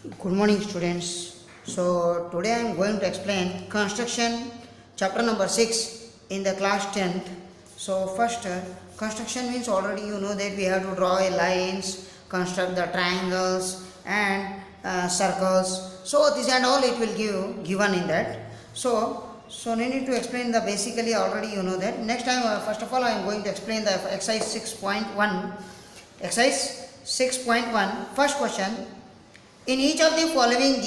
Good morning, students. So today I am going to explain construction chapter number 6 in the class 10th. So first, construction means already you know that we have to draw a lines, construct the triangles and circles. So this and all it will give given in that. So no need to explain the basically already you know that. Next time, first of all I am going to explain the exercise 6.1. Exercise 6.1. First question. In each of the following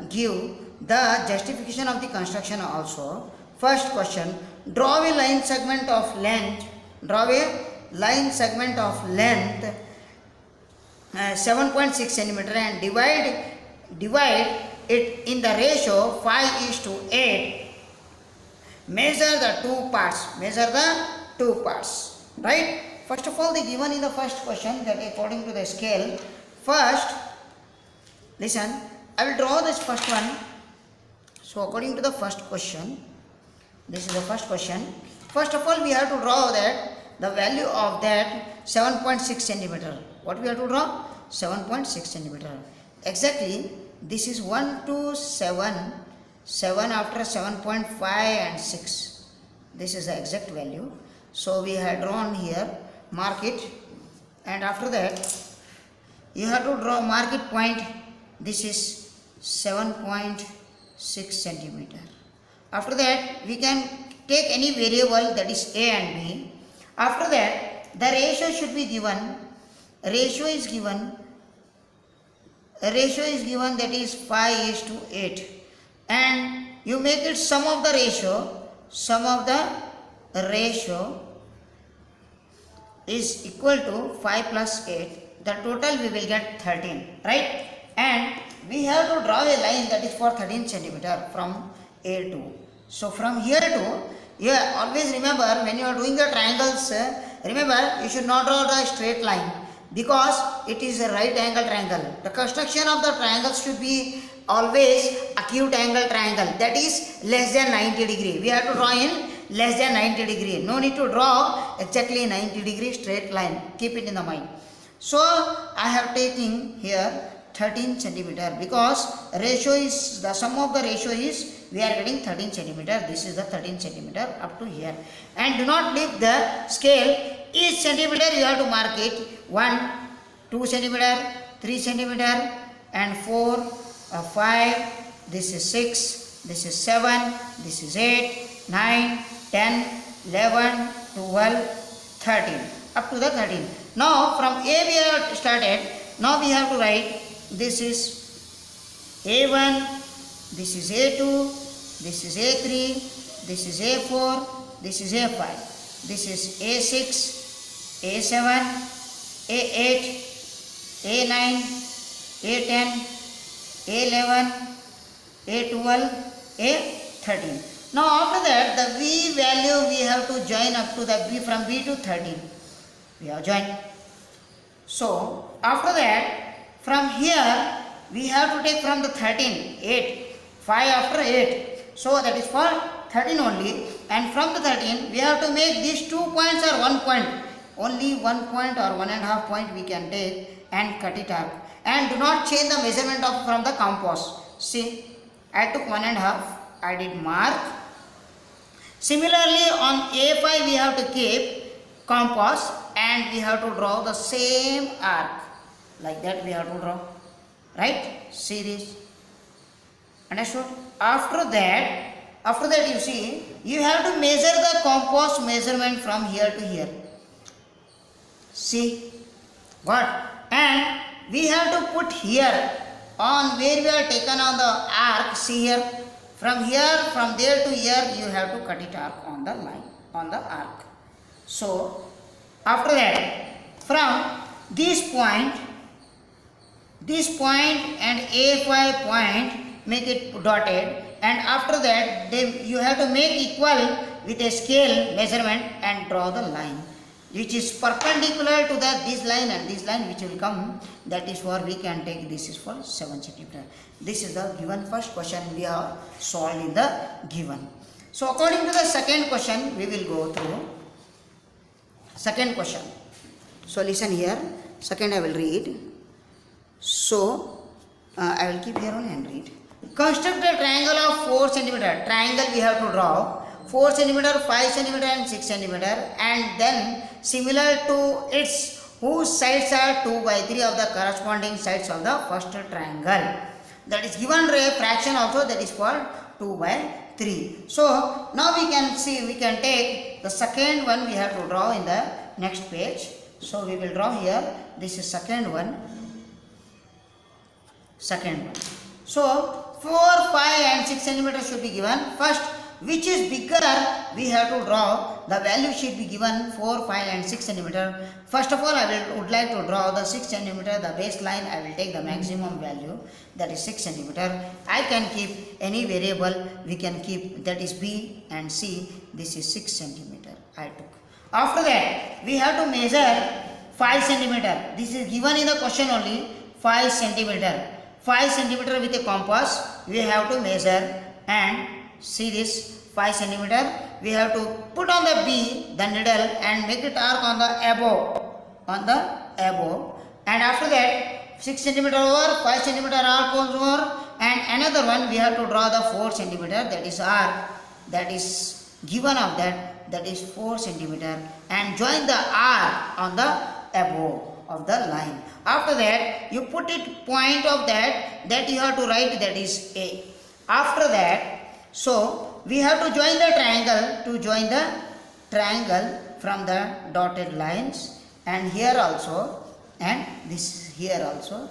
give the justification of the construction also. First question, draw a line segment of length, 7.6 centimeter and divide it in the ratio 5:8. Measure the two parts, right? First of all, the given in the first question that according to the scale, first listen, I will draw this first one. So according to the first question, this is the first question. First of all, we have to draw that the value of that 7.6 centimeter. What we have to draw? 7.6 centimeter. Exactly, this is 1 to 7, 7 after 7.5 and 6. This is the exact value. So we have drawn here, mark it, and after that you have to mark it point. This is 7.6 centimeter. After that, we can take any variable that is A and B. After that, the ratio should be given. Ratio is given that is 5:8. And you make it sum of the ratio is equal to 5 plus 8. The total we will get 13, right? And we have to draw a line that is for 13 centimeter from A to. So from here to, you always remember when you are doing the triangles, remember you should not draw the straight line because it is a right angle triangle. The construction of the triangle should be always acute angle triangle, that is less than 90 degree. We have to draw in less than 90 degree. No need to draw exactly 90 degree straight line. Keep it in the mind. So I have taken here 13 centimeter because ratio is the sum of the ratio is we are getting 13 centimeter. This is the 13 centimeter up to here. And do not leave the scale. Each centimeter you have to mark it 1, 2 centimeter, 3 centimeter and 4, 5. This is 6. This is 7. This is 8, 9, 10, 11, 12, 13. Up to the 13. Now from A we have started. Now we have to write. This is A1, this is A2, this is A3, this is A4, this is A5, this is A6, A7, A8, A9, A10, A11, A12, A13. Now after that the V value we have to join up to the B from B to 13. We have joined. So after that, from here we have to take from the 13, 8, 5 after 8. So that is for 13 only. And from the 13 we have to make these 2 points or 1 point. Only 1 point or 1.5 point we can take and cut it out. And do not change the measurement of from the compass. See, I took 1.5. I did mark. Similarly on A5 we have to keep compass and we have to draw the same arc. Like that we have to draw, right? See this. Understood? After that you see, you have to measure the compass measurement from here to here. See? What? And we have to put here on where we are taken on the arc. See here. From there to here, you have to cut it arc on the line, on the arc. So, after that, from this point and A5 point, make it dotted, and after that you have to make equal with a scale measurement and draw the line which is perpendicular to this line and this line which will come. That is for we can take, this is for 7 centimeter. This is the given first question we have solved in the given. So according to the second question we will go through. Second question. So listen here. Second I will read. So I will keep here only and read. Construct a triangle of 4 centimeter. Triangle we have to draw 4 centimeter, 5 centimeter and 6 centimeter, and then similar to its whose sides are 2 by 3 of the corresponding sides of the first triangle. That is given a fraction also, that is called 2 by 3. So now we can see, we can take the second one we have to draw in the next page. So we will draw here, this is second one. So 4, 5 and 6 centimeters should be given. First, which is bigger, we have to draw. The value should be given 4, 5 and 6 centimeter. First of all, I would like to draw the 6 centimeter, the baseline. I will take the maximum value, that is 6 centimeter. I can keep any variable, we can keep, that is B and C. This is 6 centimeter I took. After that, we have to measure 5 centimeter. This is given in the question only, 5 centimeter. 5 centimeter with a compass, we have to measure and see this 5 centimeter. We have to put on the B, the needle, and make it arc on the above, and after that 6 centimeter over, 5 centimeter arc over, and another one we have to draw the 4 centimeter, that is arc, that is given of that is 4 centimeter, and join the arc on the above of the line. After that, you put it point of that you have to write, that is A. After that, so we have to join the triangle from the dotted lines, and here also, and this here also.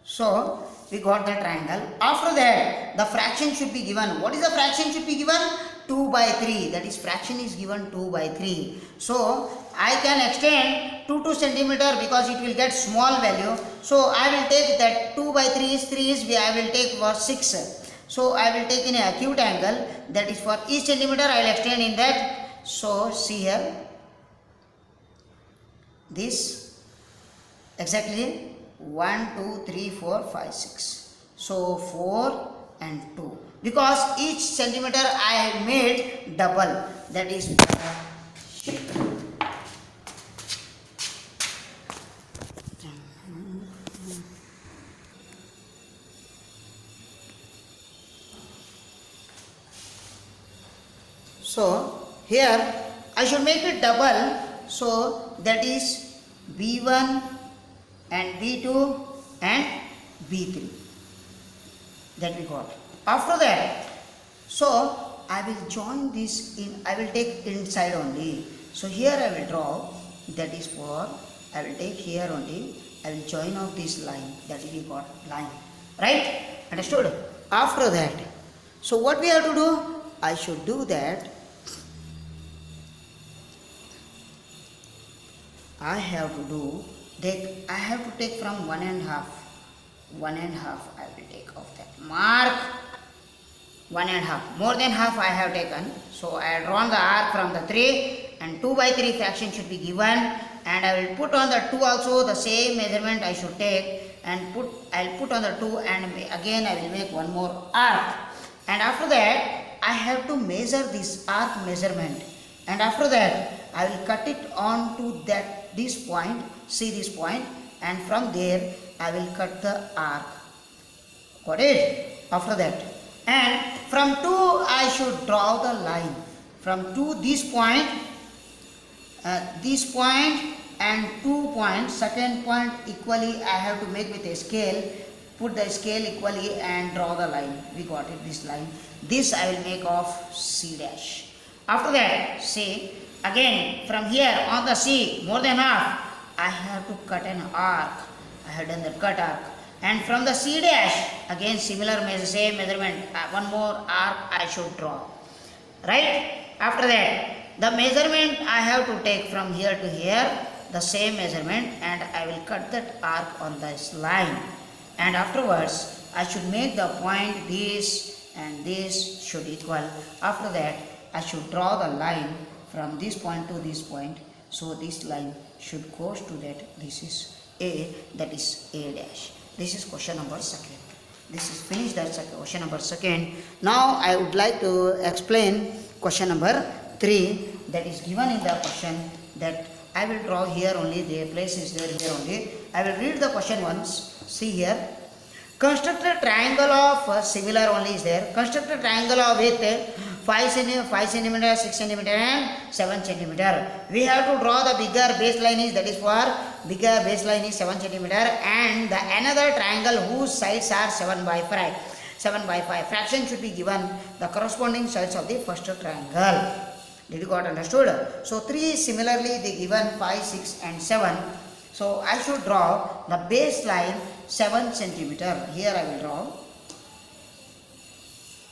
So we got the triangle. After that, the fraction should be given. What is the fraction should be given? 2 by 3, that is fraction is given 2 by 3. So I can extend 2 centimeter because it will get small value. So I will take that 2 by 3 is I will take for 6. So I will take in an acute angle, that is for each centimeter I will extend in that. So see here, this exactly 1, 2, 3, 4, 5, 6. So 4 and 2. Because each centimeter I have made double, that is so here I should make it double, so that is B1 and B2 and B3, that we got. After that, so I will join this in, I will take inside only. So here I will draw, that is for, I will take here only, I will join off this line, that is we got line, right? Understood? After that, so what we have to do? I should do that, I have to take from 1.5 I will take of that, mark 1.5, more than half I have taken. So I have drawn the arc from the 3, and 2 by 3 fraction should be given, and I will put on the 2 also, the same measurement I should take, and I will put on the 2, and again I will make one more arc, and after that I have to measure this arc measurement, and after that I will cut it on to this point, see this point, and from there I will cut the arc. Got it? After that, and from 2 I should draw the line from 2 this point and 2 points, second point equally I have to make with a scale, put the scale equally and draw the line. We got it, this line. This I will make of C dash. After that, see, again from here on the C, more than half, I have to cut an arc. I have done the cut arc. And from the C dash, again similar same measurement, one more arc I should draw. Right? After that, the measurement I have to take from here to here, the same measurement, and I will cut that arc on this line. And afterwards, I should make the point this and this should equal. After that, I should draw the line from this point to this point. So this line should go to that. This is A, that is A dash. This is question number 2nd. This is finished, that's question number 2nd. Now I would like to explain question number 3, that is given in the question, that I will draw here only, the place is there here only. I will read the question once. See here. Construct a triangle of similar only is there. Construct a triangle of with 5 centimeter, 6 centimeter and 7 centimeter. We have to draw the bigger baseline is, that is for bigger baseline is 7 centimeter, and the another triangle whose sides are 7 by 5. 7 by 5. Fraction should be given the corresponding sides of the first triangle. Did you got understood? So 3 similarly they given 5, 6 and 7. So I should draw the baseline 7 centimeter. Here I will draw.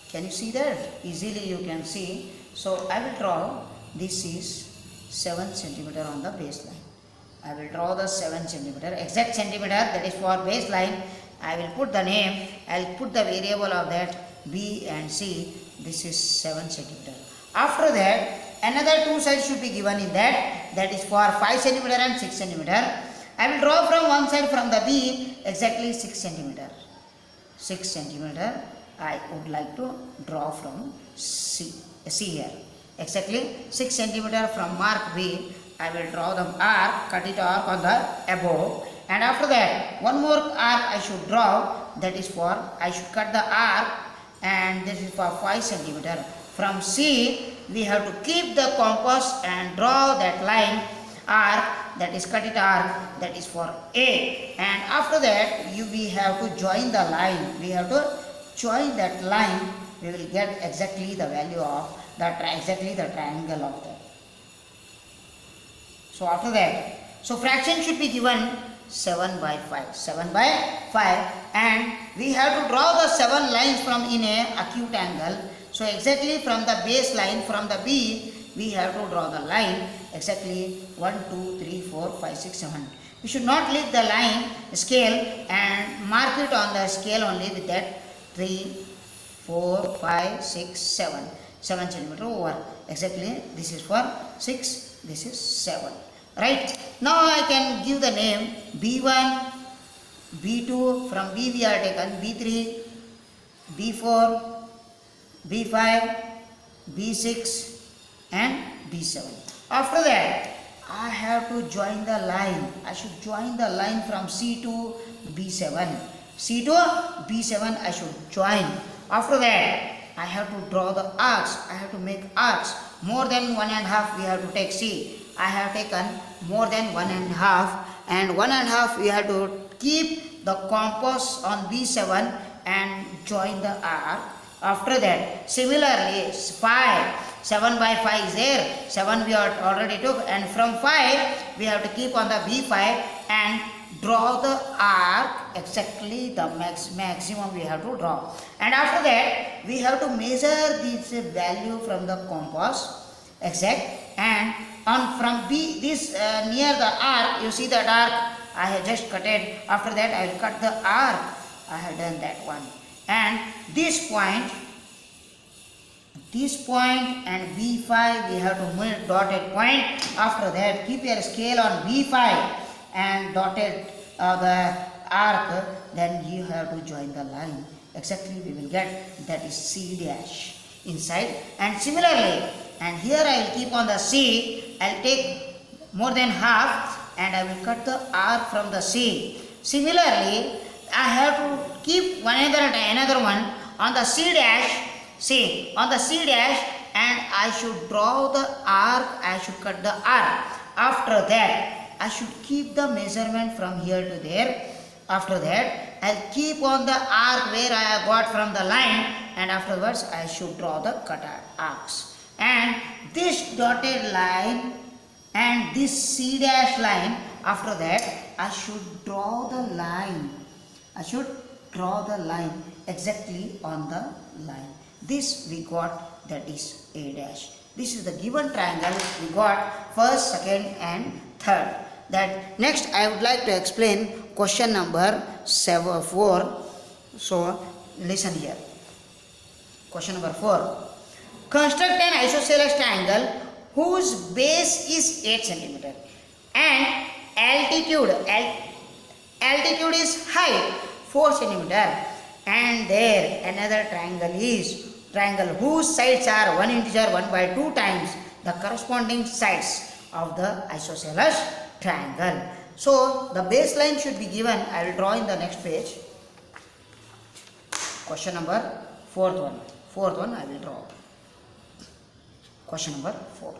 Can you see that? Easily you can see. So I will draw, this is 7 centimeter on the baseline. I will draw the 7 centimeter, exact centimeter, that is for baseline. I will put the name, I will put the variable of that B and C. This is 7 centimeter. After that, another two sides should be given in that is for 5 centimeter and 6 centimeter. I will draw from one side from the B exactly 6 centimeter. 6 centimeter I would like to draw from C here. Exactly 6 centimeter from mark B. I will draw the arc, cut it off on the above, and after that one more arc I should draw, that is for, I should cut the arc, and this is for 5 centimeter. From C we have to keep the compass and draw that line arc, that is cut it arc, that is for A, and after that we have to join the line. We have to join that line. We will get exactly the value of exactly the triangle of that. So after that, so fraction should be given 7 by 5. 7 by 5, and we have to draw the 7 lines from in a acute angle. So exactly from the baseline, from the B, we have to draw the line exactly 1, 2, 3, 4, 5, 6, 7. We should not leave the line scale and mark it on the scale only with that 3, 4, 5, 6, 7. 7 centimeter over. Exactly this is for 6, this is 7. Right. Now I can give the name B1, B2, from B we are taken B3, B4, B5, B6 and B7. After that I have to join the line. I should join the line from C to B7. C to B7 I should join. After that I have to draw the arcs. I have to make arcs. More than 1.5 we have to take. See, I have taken more than 1.5, and 1.5 we have to keep the compass on B7 and join the arc. After that, similarly 5, 7 by 5 is there, 7 we already took, and from 5 we have to keep on the B5 and draw the arc, exactly the maximum we have to draw. And after that we have to measure this value from the compass exact, and on from B this near the arc, you see that arc I have just cut it. After that I will cut the arc. I have done that one, and this point and B5 we have to make dotted point. After that keep your scale on B5 and dotted the arc, then you have to join the line. Exactly we will get, that is C dash inside. And similarly, and here I will keep on the C, I will take more than half and I will cut the arc from the C. Similarly, I have to keep another one on the C dash, see, on the C dash, and I should draw the arc, I should cut the arc. After that I should keep the measurement from here to there. After that I'll keep on the arc where I have got from the line, and afterwards I should draw the cut arcs. And this dotted line and this C dash line, after that I should draw the line. I should draw the line exactly on the line. This we got, that is A dash. This is the given triangle we got first, second and third. That next I would like to explain question number 4. So listen here. Question number 4. Construct an isosceles triangle whose base is 8 cm and altitude is height 4 cm, and there another triangle whose sides are 1 integer 1 by 2 times the corresponding sides of the isosceles triangle. So the baseline should be given. I will draw in the next page. Question number fourth one I will draw. Question number 4.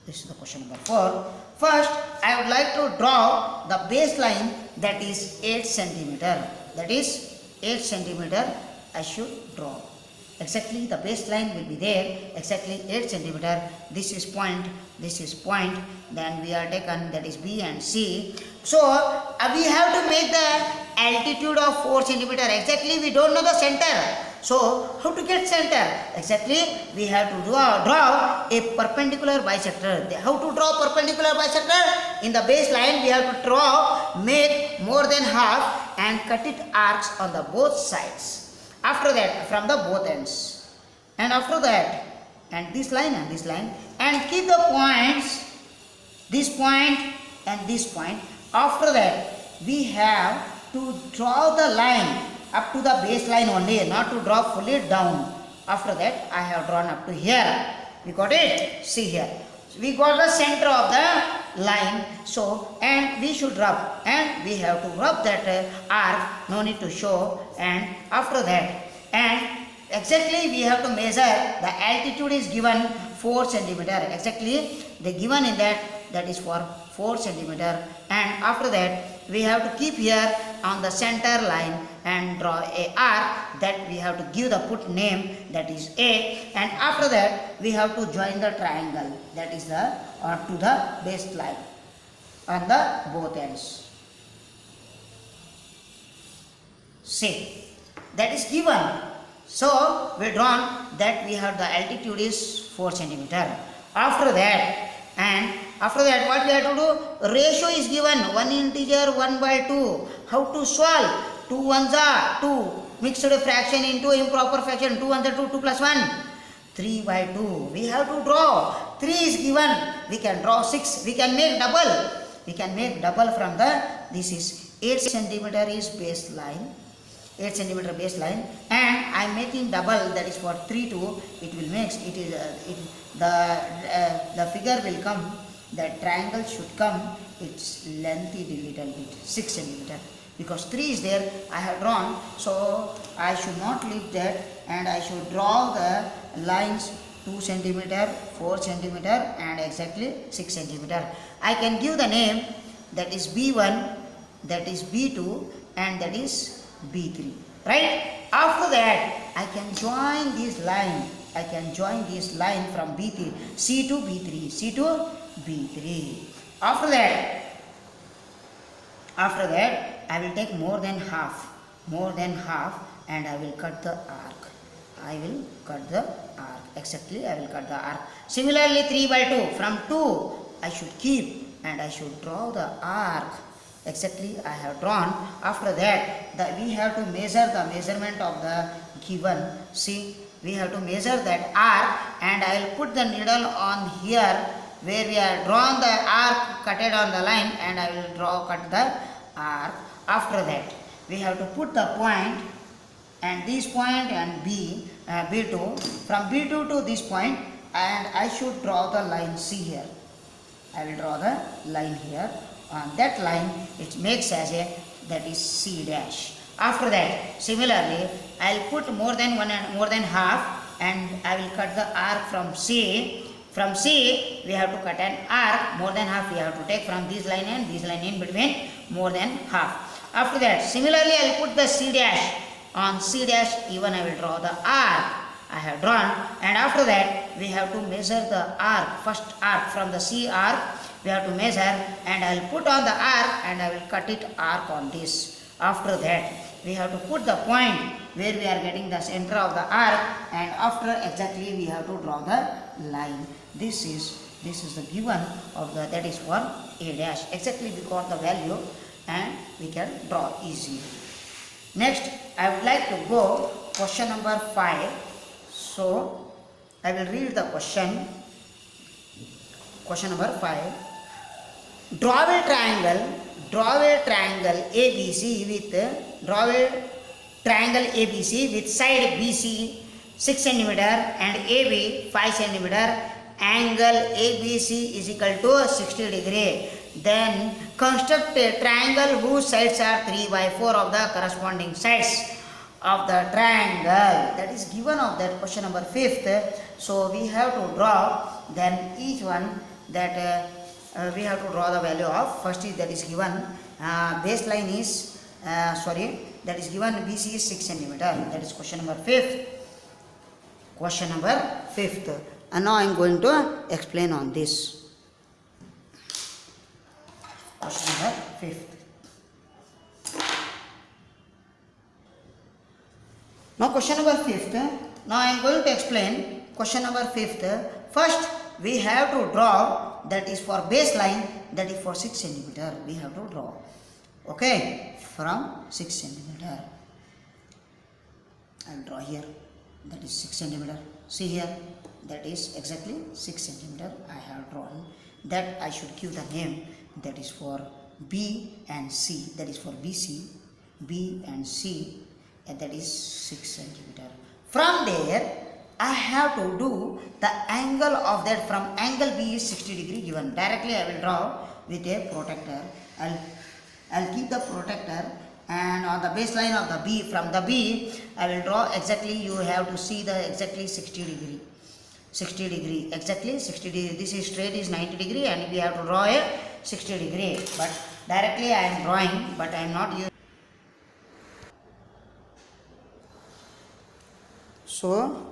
This is the question number 4. First, I would like to draw the baseline, that is 8 centimeter. That is 8 centimeter I should draw. Exactly the baseline will be there, exactly 8 centimeter. This is point, then we are taken, that is B and C. So we have to make the altitude of 4 centimeter. Exactly we don't know the center. So how to get center? Exactly we have to draw a perpendicular bisector. How to draw perpendicular bisector? In the baseline we have to make more than half and cut it arcs on the both sides. After that, from the both ends, and after that, and this line and keep the points, this point and this point. After that, we have to draw the line up to the baseline only, not to draw fully down. After that, I have drawn up to here. We got it? See here. We got the center of the line. So, and we should rub, and we have to rub that arc. No need to show. And after that, and exactly we have to measure. The altitude is given 4 centimeter. Exactly they given in that is for 4 centimeter. And after that, we have to keep here on the center line and draw a arc that we have to give the put name, that is A. And after that, we have to join the triangle, that is the to the baseline on the both ends. See, that is given. So we drawn that we have the altitude is 4 centimeter. After that, what we have to do? Ratio is given, 1 integer 1 by 2. How to solve? 2 ones are 2. Mixed fraction into improper fraction. 2 ones are 2. 2 plus 1. 3 by 2. We have to draw. 3 is given. We can draw 6. We can make double. We can make double from the, this is 8 centimeter is baseline. 8 centimeter baseline, and I am making double, that is for 3 2. It will make the figure will come, the triangle should come, its length is a little bit 6 centimeter, because 3 is there I have drawn. So I should not leave that, and I should draw the lines 2 centimeter, 4 centimeter, and exactly 6 centimeter. I can give the name, that is B1, that is B2, and that is B3, right? After that, I can join this line. I can join this line from B3, C to B3, C to B3. After that, I will take more than half, and I will cut the arc. Exactly, I will cut the arc. Similarly, 3 by 2, from 2, I should keep, and I should draw the arc. Exactly I have drawn. After that, we have to measure the measurement of the given. See, we have to measure that arc, and I will put the needle on here where we have drawn the arc, cutted on the line, and I will cut the arc. After that, we have to put the point, and this point and B2, from B2 to this point, and I should draw the line. See here, I will draw the line here. On that line, it makes as a, that is C dash. After that, similarly, I will put more than half, and I will cut the arc from C. From C, we have to cut an arc, more than half we have to take from this line and this line in between, more than half. After that, similarly, I will put the C dash. On C dash, even I will draw the arc I have drawn, and after that, we have to measure the arc, first arc from the C arc. We have to measure, and I will put on the arc, and I will cut it arc on this. After that, we have to put the point where we are getting the center of the arc, and after exactly we have to draw the line. This is the given of the, that is for A dash. Exactly we got the value, and we can draw easily. Next, I would like to go question number 5. So I will read the question. Question number 5. Draw a triangle ABC with side BC 6 cm and AB 5 cm. Angle ABC is equal to 60 degree. Then construct a triangle whose sides are 3 by 4 of the corresponding sides of the triangle. That is given of that question number 5th. So we have to draw then each one that we have to draw the value of. First is that is given baseline is that is given BC is 6 centimeter. That is question number 5th. Question number 5th. And now I am going to explain on this. Question number 5th. Now question number 5th. Now I am going to explain question number 5th. First we have to draw, that is for baseline, that is for 6 centimeter. We have to draw. Okay, from 6 centimeter. I will draw here. That is 6 centimeter. See here. That is exactly 6 centimeter I have drawn. That I should give the name, that is for B and C. That is for BC, B and C, and that is 6 centimeter. From there I have to do the angle of that. From angle B is 60 degree given. Directly I will draw with a protractor. I'll keep the protractor, and on the baseline of the B, from the B I will draw exactly, you have to see the exactly 60 degree. 60 degree, exactly 60 degree. This is straight is 90 degree and we have to draw a 60 degree. But directly I am drawing, but I am not using. So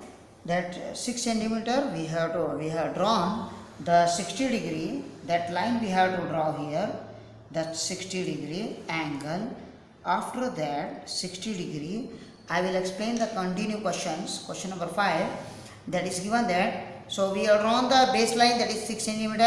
that 6 centimeter we have drawn the 60 degree. That line we have to draw here. That 60 degree angle. After that 60 degree, I will explain the continue questions. Question number 5. That is given that. So we have drawn the baseline, that is 6 centimeter,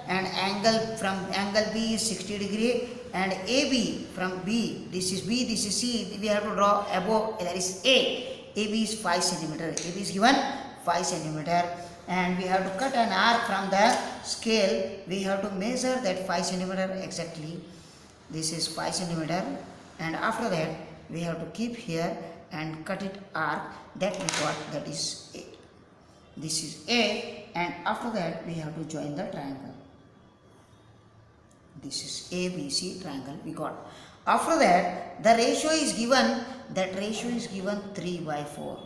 and angle from angle B is 60 degree, and AB from B, this is B, this is C, we have to draw above, that is A. AB is 5 centimeter. AB is given 5 centimeter, and we have to cut an arc from the scale. We have to measure that 5 centimeter exactly. This is 5 centimeter, and after that we have to keep here and cut it arc. That we got, that is A. This is A, and after that we have to join the triangle. This is ABC triangle we got. After that the ratio is given, that ratio is given 3 by 4.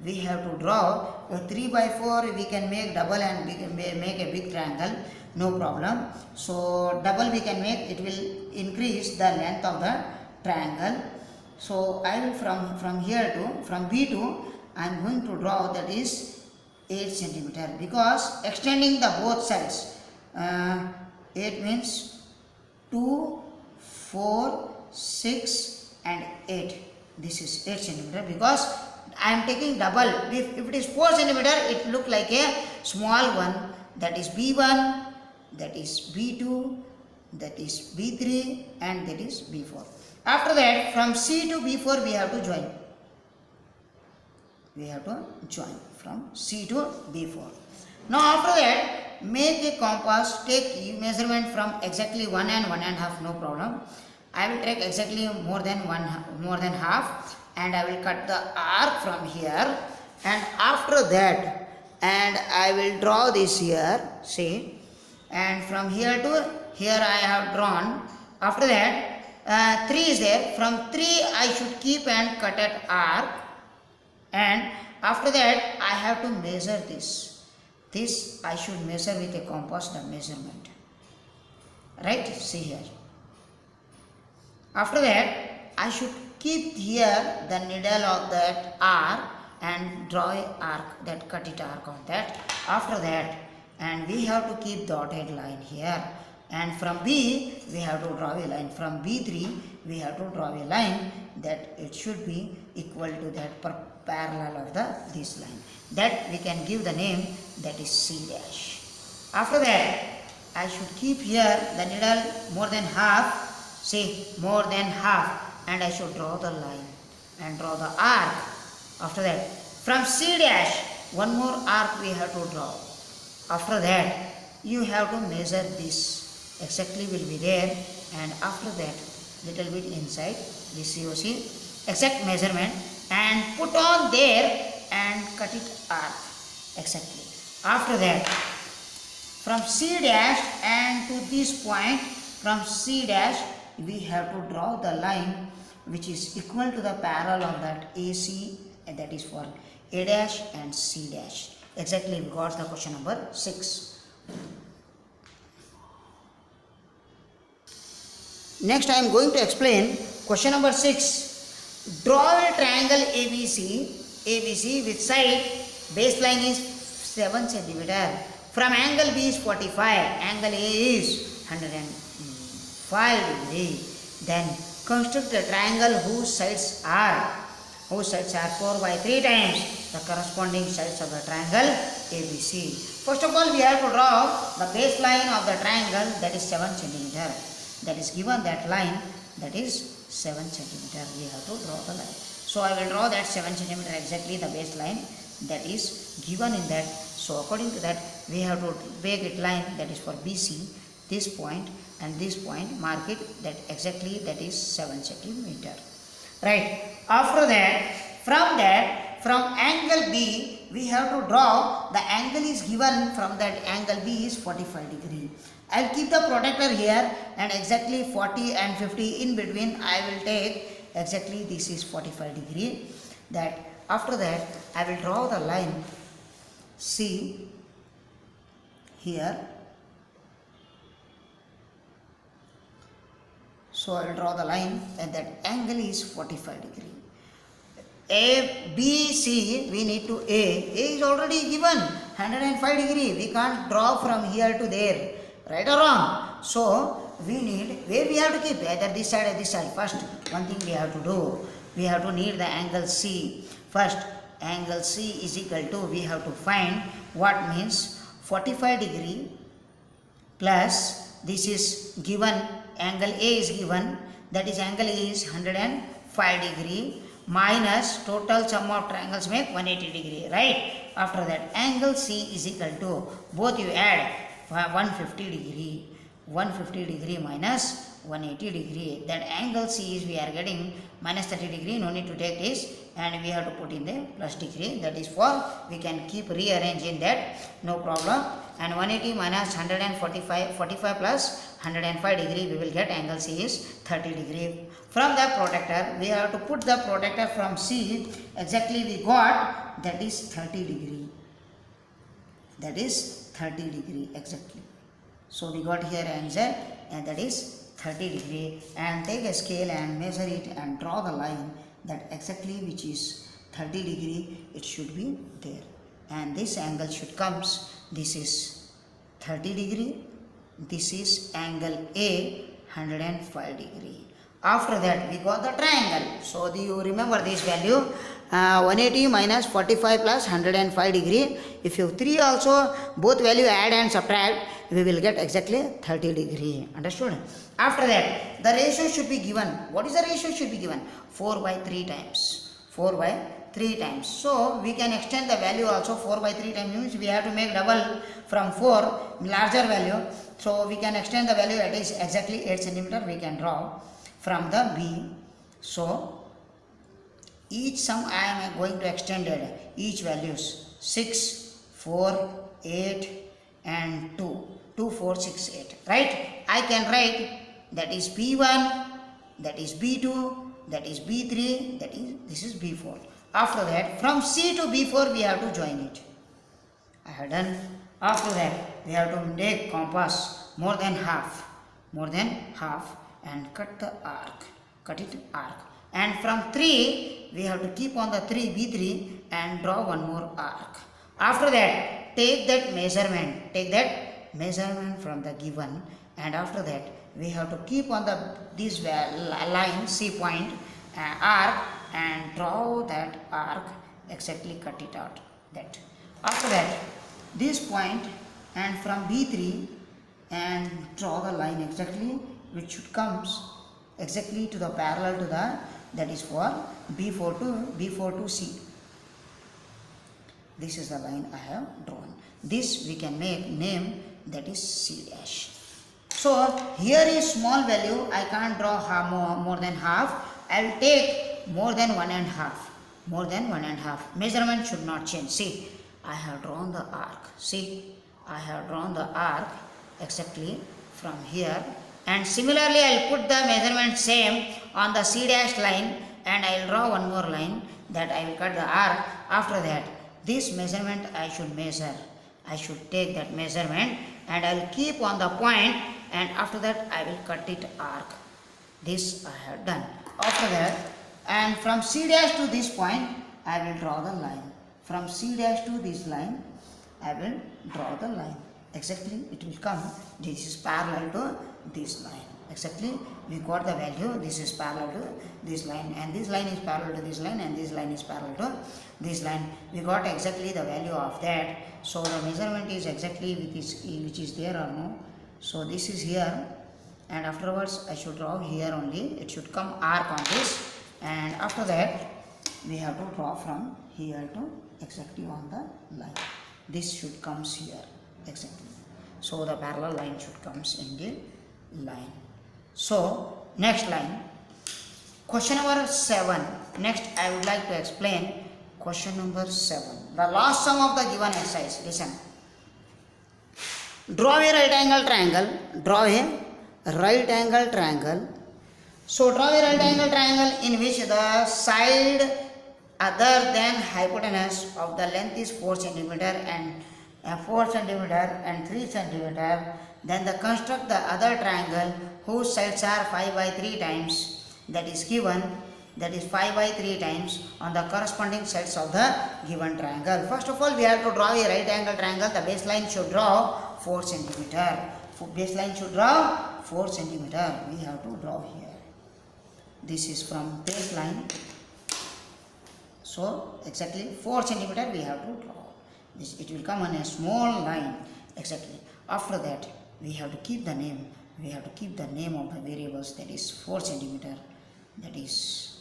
We have to draw a 3 by 4, we can make double and we can make a big triangle, no problem. So double we can make, it will increase the length of the triangle. So I will from here to, from B to, I am going to draw, that is 8 centimeter, because extending the both sides, 8 means 2, 4, 6 and 8. This is 8 centimeter, because I am taking double. If it is 4 centimeter, it look like a small one. That is B1, that is B2, that is B3 and that is B4. After that from C to B4 we have to join. We have to join from C to B4. Now after that make a compass, take measurement from exactly 1 and 1.5, no problem. I will take exactly more than half, and I will cut the arc from here, and after that, and I will draw this here, see, and from here to here I have drawn. After that 3 is there, from 3 I should keep and cut at arc, and after that I have to measure this. This I should measure with a compass, the measurement, right? See here. After that I should keep here the needle of that arc and draw a arc, that cut it arc on that. After that, and we have to keep dotted line here, and from B we have to draw a line. From B3 we have to draw a line that it should be equal to that parallel of this line. That we can give the name, that is C dash. After that I should keep here the needle more than half, see, more than half, and I should draw the line and draw the arc. After that from C dash one more arc we have to draw. After that you have to measure this, exactly will be there, and after that little bit inside this you see exact measurement and put on there and cut it arc exactly. After that from C dash and to this point from C dash we have to draw the line which is equal to the parallel of that AC, and that is for A dash and C dash. Exactly, we got the question number 6. Next I am going to explain question number 6. Draw a triangle ABC with side baseline is 7 centimeter. From angle B is 45, angle A is 105 degree. Then construct a triangle whose sides are 4 by 3 times the corresponding sides of the triangle ABC. First of all, we have to draw the baseline of the triangle, that is 7 centimeter. That is given that line, that is 7 centimeter. We have to draw the line. So I will draw that 7 centimeter exactly the baseline that is given in that. So according to that, we have to make it line, that is for BC, this point and this point, mark it that exactly that is 7 centimeter. Right. After that, from angle B, we have to draw, the angle is given from that angle B is 45 degree. I will keep the protractor here and exactly 40 and 50 in between I will take exactly this is 45 degree. That after that I will draw the line C here. So I will draw the line and that angle is 45 degree. A, B, C, we need to A is already given 105 degree. We can't draw from here to there, right or wrong? So we need, where we have to keep, either this side or this side. First, one thing we have to do, we have to need the angle C. First, angle C is equal to, we have to find what means 45 degree plus this is given, angle A is given, that is angle A is 105 degree minus total sum of triangles make 180 degree, right? After that, angle C is equal to, both you add 150 degree, 150 degree minus 180 degree. That angle C is we are getting minus 30 degree, no need to take this, and we have to put in the plus degree, that is for, we can keep rearranging that, no problem. And 180 minus 145, 45 plus 105 degree, we will get angle C is 30 degree. From the protractor, we have to put the protractor from C, exactly we got, that is 30 degree. That is 30 degree exactly. So we got here answer, and that is 30 degree, and take a scale and measure it and draw the line that exactly which is 30 degree, it should be there, and this angle should comes, this is 30 degree, this is angle A 105 degree. After that we got the triangle. So do you remember this value, 180 minus 45 plus 105 degree. If you 3 also both value add and subtract, we will get exactly 30 degree. Understood? After that, the ratio should be given. What is the ratio should be given? 4 by 3 times. 4 by 3 times. So we can extend the value also. 4 by 3 times means we have to make double from 4, larger value. So we can extend the value, it is exactly 8 centimeter we can draw from the B. So each sum I am going to extend it, each values 6, 4, 8 and 2. 2, 4, 6, 8. Right? I can write that is B1, that is B2, that is B3, that is, this is B4. After that, from C to B4 we have to join it. I have done. After that, we have to make compass more than half, and cut the arc, and from 3 we have to keep on the 3 B3 and draw one more arc. After that, take that measurement from the given, and after that we have to keep on the this line C point arc and draw that arc, exactly cut it out. That after that, this point and from B3 and draw the line exactly which should comes exactly to the parallel to the, that is for B4 to C. This is the line I have drawn. This we can make name, that is C dash. So here is small value, I can't draw more than half. I will take more than 1.5. Measurement should not change. See, I have drawn the arc. See, I have drawn the arc exactly from here And similarly I will put the measurement same on the C dash line, and I will draw one more line that I will cut the arc. After that, this measurement I should measure. I should take that measurement and I will keep on the point, and after that I will cut it arc. This I have done. After that, and from C dash to this point I will draw the line. From C dash to this line I will draw the line. Exactly it will come. This is parallel to this line. Exactly we got the value. This is parallel to this line, and this line is parallel to this line, and this line is parallel to this line. We got exactly the value of that. So the measurement is exactly which is there or no. So this is here, and afterwards I should draw here only. It should come arc on this, and after that we have to draw from here to exactly on the line. This should comes here exactly. So the parallel line should comes in the line. So next line, question number 7. Next I would like to explain question number 7. The last sum of the given exercise. Listen. Draw a right angle triangle. Draw a right angle triangle. So draw a right angle triangle in which the side other than hypotenuse of the length is 4 cm and 4 cm and 3 cm. Then the construct the other triangle whose sides are 5 by 3 times, that is given, that is 5 by 3 times on the corresponding sides of the given triangle. First of all, we have to draw a right angle triangle. The baseline should draw 4 cm. Baseline should draw 4 cm. We have to draw here. This is from baseline. So exactly 4 cm we have to draw. This it will come on a small line. Exactly. After that we have to keep the name. We have to keep the name of the variables, that is 4 cm. That is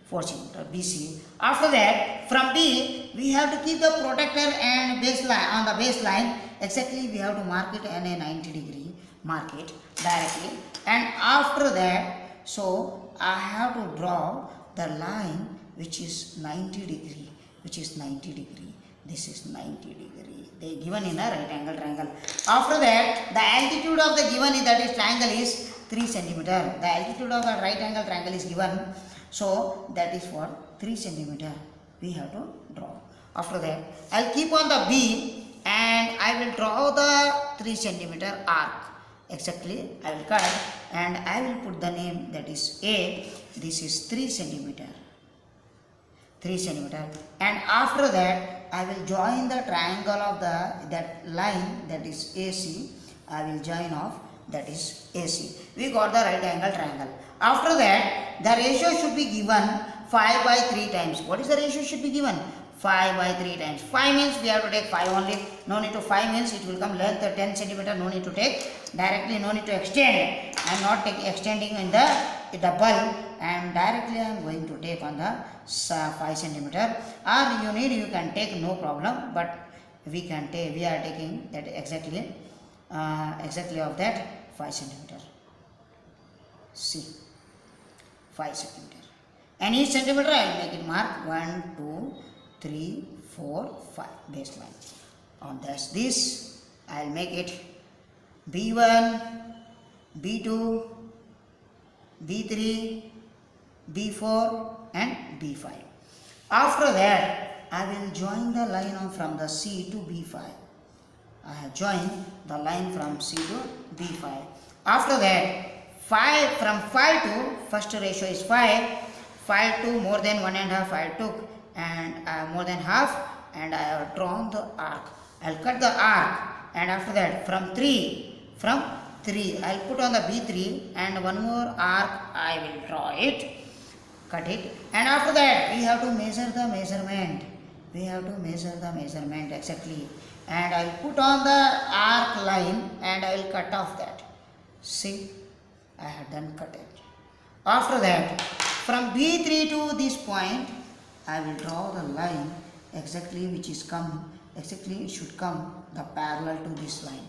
4 cm BC. After that, from B we have to keep the protector and baseline. On the baseline exactly we have to mark it in a 90 degree. Mark it directly, and after that, so I have to draw the line which is 90 degree. Which is 90 degree. This is 90 degree. They given in a right angle triangle. After that, the altitude of the given that is triangle is 3 cm. The altitude of the right angle triangle is given. So that is for 3 cm. We have to draw. After that, I will keep on the B and I will draw the 3 cm arc. Exactly, I will cut and I will put the name, that is A. This is 3 cm. 3 cm, and after that I will join the triangle of that line, that is AC. I will join off, that is AC. We got the right angle triangle. After that, the ratio should be given 5 by 3 times. What is the ratio should be given? 5 by 3 times. 5 means we have to take 5 only. No need to 5 means it will come length 10 cm. No need to take directly. No need to extend. I am not extending in the bulb. And directly I am going to take on the 5 cm. Or you can take, no problem. But we can take. We are taking that exactly of that 5 cm. See, 5 cm. And each centimeter I will make it mark 1, 2, 3, 4, 5 baseline. On this I will make it B1, B2, B3, B4 and B5. After that I will join the line from the C to B5. I have joined the line from C to B5. After that, 5 from 5 to, first ratio is 5. 5 to more than 1.5 I took, and more than half, and I have drawn the arc. I will cut the arc, and after that from 3 I will put on the B3 and one more arc I will draw it, cut it, and after that we have to measure the measurement. We have to measure the measurement exactly, and I will put on the arc line and I will cut off that. See, I have done cut it. After that, from B3 to this point, I will draw the line exactly which is come, exactly it should come the parallel to this line.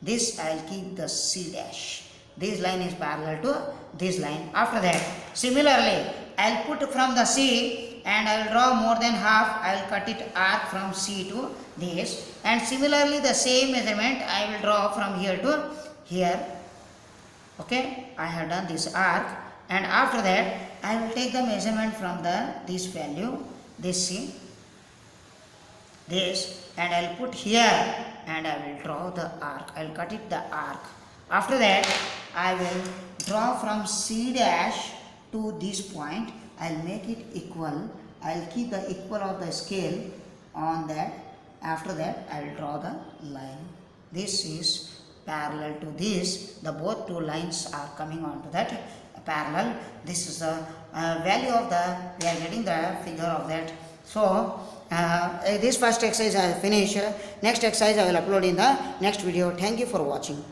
This I will keep the C dash. This line is parallel to this line. After that, similarly, I will put from the C and I will draw more than half. I will cut it arc from C to this, and similarly the same measurement I will draw from here to here. Okay, I have done this arc, and after that I will take the measurement from this value, this C, this, and I will put here, and I will draw the arc. I will cut it the arc. After that I will draw from C dash to this point. I will make it equal. I will keep the equal of the scale on that. After that I will draw the line. This is parallel to this. The both two lines are coming on to that parallel. This is the value of we are getting the figure of that. So this first exercise I have finished. Next exercise I will upload in the next video. Thank you for watching.